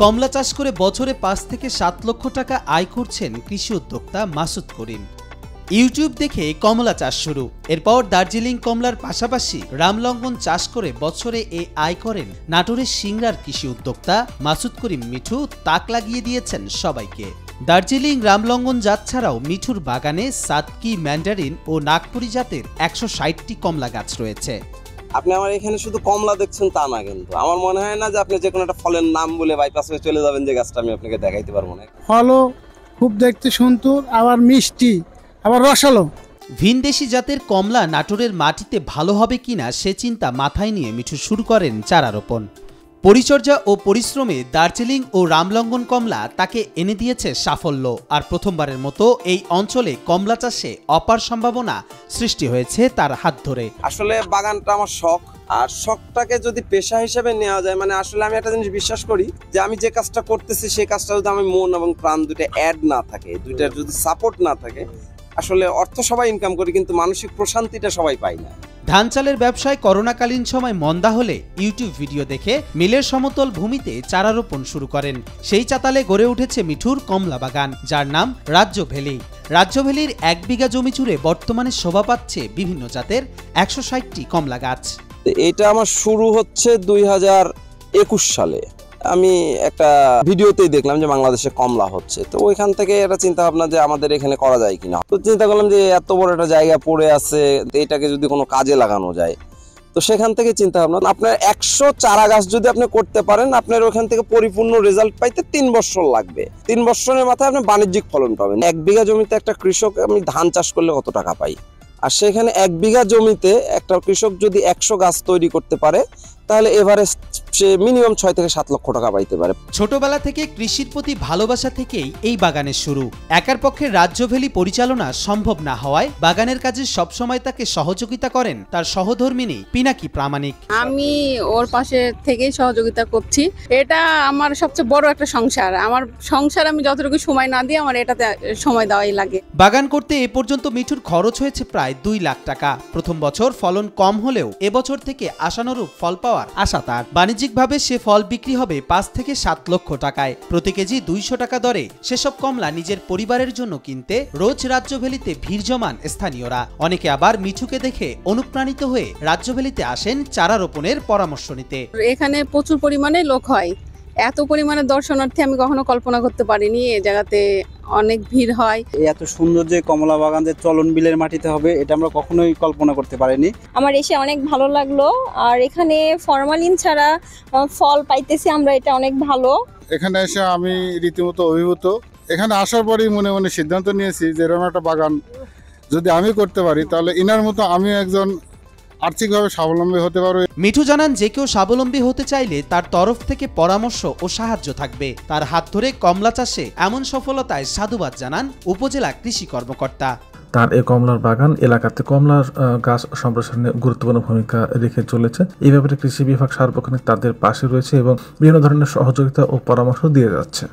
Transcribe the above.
কমলা চাষ করে বছরে ৫ থেকে ৭ লক্ষ টাকা আয় করছেন কৃষি উদ্যোক্তা মাসুদ করিম। ইউটিউব দেখে কমলা চাষ শুরু, এরপর দার্জিলিং কমলার পাশাপাশি রামলঙ্গন চাষ করে বছরে এই আয় করেন নাটোরের সিংড়ার কৃষি উদ্যোক্তা মাসুদ করিম মিঠু। তাক লাগিয়ে দিয়েছেন সবাইকে। দার্জিলিং রামলঙ্গন জাত ছাড়াও মিঠুর বাগানে সাতকি, ম্যান্ডারিন ও নাগপুরি জাতের ১৬০টি কমলা গাছ রয়েছে। আপনি আমার এখানে শুধু কমলা দেখছেন তা না, কিন্তু আমার মনে হয় না যে আপনি যে কোনো একটা ফলের নাম বলে বাইপাস হয়ে চলে যাবেন যে গাছটা আমি আপনাকে দেখাইতে পারবো না। ফলও খুব দেখতে সুন্দর, আবার মিষ্টি, আবার রসালো। ভিনদেশি জাতের কমলা নাটোরের মাটিতে ভালো হবে কিনা সে চিন্তা মাথায় নিয়ে মিঠু শুরু করেন চারা রোপণ। পরিচর্যা ও পরিশ্রমে দার্জিলিং ও রামলঙ্গন কমলা তাকে এনে দিয়েছে সাফল্য। আর প্রথমবারের মতো এই অঞ্চলে কমলা চাষে অপার সম্ভাবনা সৃষ্টি হয়েছে তার হাত ধরে। আসলে বাগানটা আমার শখ, আর শখটাকে যদি পেশা হিসেবে নেওয়া যায়, মানে আসলে আমি একটা জিনিস বিশ্বাস করি যে আমি যে কাজটা করতেছি সেই কাজটা যদি আমি মন এবং প্রাণ দুটো অ্যাড না থাকে, দুইটার যদি সাপোর্ট না থাকে, আসলে অর্থ সবাই ইনকাম করি কিন্তু মানসিক প্রশান্তিটা সবাই পাই না। ধান চালের ব্যবসায় করোনাকালীন সময় মন্দা হলে ইউটিউব ভিডিও দেখে মিলের সমতল ভূমিতে চারা রোপণ শুরু করেন। সেই চাতালে গড়ে উঠেছে মিঠুর কমলা বাগান, যার নাম রাজ্য ভ্যালি। রাজ্য ভ্যালির ১ বিঘা জমি জুড়ে বর্তমানে শোভা পাচ্ছে বিভিন্ন জাতের ১৬০টি কমলা গাছ। এটা আমার শুরু হচ্ছে ২০২১ সালে। আমি একটা ভিডিওতেই দেখলাম যে বাংলাদেশে কমলা হচ্ছে, তো ওইখান থেকে একটা চিন্তা ভাবনা যে আমাদের এখানে করা যায় কিনা। তো চিন্তা করলাম যে এত বড় একটা জায়গা পড়ে আছে, এটাকে যদি কোনো কাজে লাগানো যায়, তো সেখান থেকে চিন্তা ভাবনা। আপনার ১০০ চারা গাছ যদি আপনি করতে পারেন, আপনার ওখান থেকে পরিপূর্ণ রেজাল্ট পাইতে ৩ বছর লাগবে। ৩ বছরের মাথায় আপনি বাণিজ্যিক ফলন পাবেন। ১ বিঘা জমিতে একটা কৃষক আমি ধান চাষ করলে কত টাকা পাই, আর সেখানে ১ বিঘা জমিতে একটা কৃষক যদি ১০০ গাছ তৈরি করতে পারে, তাহলে এভারেজ সে মিনিমাম ৬ থেকে ৭ লক্ষ টাকা পাইতে পারে। ছোটবেলা থেকে কৃষির প্রতি ভালোবাসা থেকেই এই বাগানের শুরু। একার পক্ষে রাজ্য ভ্যালি পরিচালনা সম্ভব না হওয়ায় বাগানের কাজে সবসময় তাকে সহযোগিতা করেন তার সহধর্মিণী পিনাকি প্রামাণিক। আমি ওর পাশে থেকেই সহযোগিতা করছি। এটা আমার সবচেয়ে বড় একটা সংসার। আমার সংসার আমি যতটুকু সময় না দিয়ে আমার এটাতে সময় দেওয়াই লাগে। বাগান করতে এ পর্যন্ত মিঠুর খরচ হয়েছে প্রায় ২ লাখ টাকা। প্রথম বছর ফলন কম হলেও এবছর থেকে আশানুরূপ ফল পাওয়ার আশা তার। বাণিজ্যিকভাবে সে ফল বিক্রি হবে ৫ থেকে ৭ লক্ষ টাকায়। প্রতি কেজি ২০০ টাকা দরে সেসব কমলা নিজের পরিবারের জন্য কিনতে রোজ রাজ্য ভ্যালিতে ভিড় জমান স্থানীয়রা। অনেকে আবার মিঠুকে দেখে অনুপ্রাণিত হয়ে রাজ্য ভ্যালিতে আসেন চারা রোপণের পরামর্শ নিতে। এখানে প্রচুর পরিমাণে লোক হয়, এত পরিমাণে দর্শনার্থী আমি কখনো কল্পনা করতে পারিনি। এই জায়গাতে অনেক ভিড় হয়। এত সুন্দর যে কমলা বাগান যে চলন বিলের মাটিতে হবে, এটা আমরা কখনোই কল্পনা করতে পারিনি। আমার এসে অনেক ভালো লাগলো, আর এখানে ফরমালিন ছাড়া ফল পাইতেছি আমরা, এটা অনেক ভালো। এখানে এসে আমি রীতিমতো অভিভূত। এখানে আসার পরেই মনে মনে সিদ্ধান্ত নিয়েছি যে এরকম একটা বাগান যদি আমি করতে পারি, তাহলে ইনার মতো আমিও একজন আর্থিকভাবে স্বাবলম্বী হতে পারবে। মিঠু জানান, যে কেউ স্বাবলম্বী হতে চাইলে তার তরফ থেকে পরামর্শ ও সাহায্য থাকবে। তার হাত ধরে কমলা চাষে এমন সফলতায় সাধুবাদ জানান উপজেলা কৃষি কর্মকর্তা। তার এই কমলার বাগান এলাকাতে কমলার গাছ সম্প্রসারণে গুরুত্বপূর্ণ ভূমিকা রেখে চলেছে। এই ব্যাপারে কৃষি বিভাগ সার্বক্ষণিক তাদের পাশে রয়েছে এবং বিভিন্ন ধরনের সহযোগিতা ও পরামর্শ দিয়ে যাচ্ছে।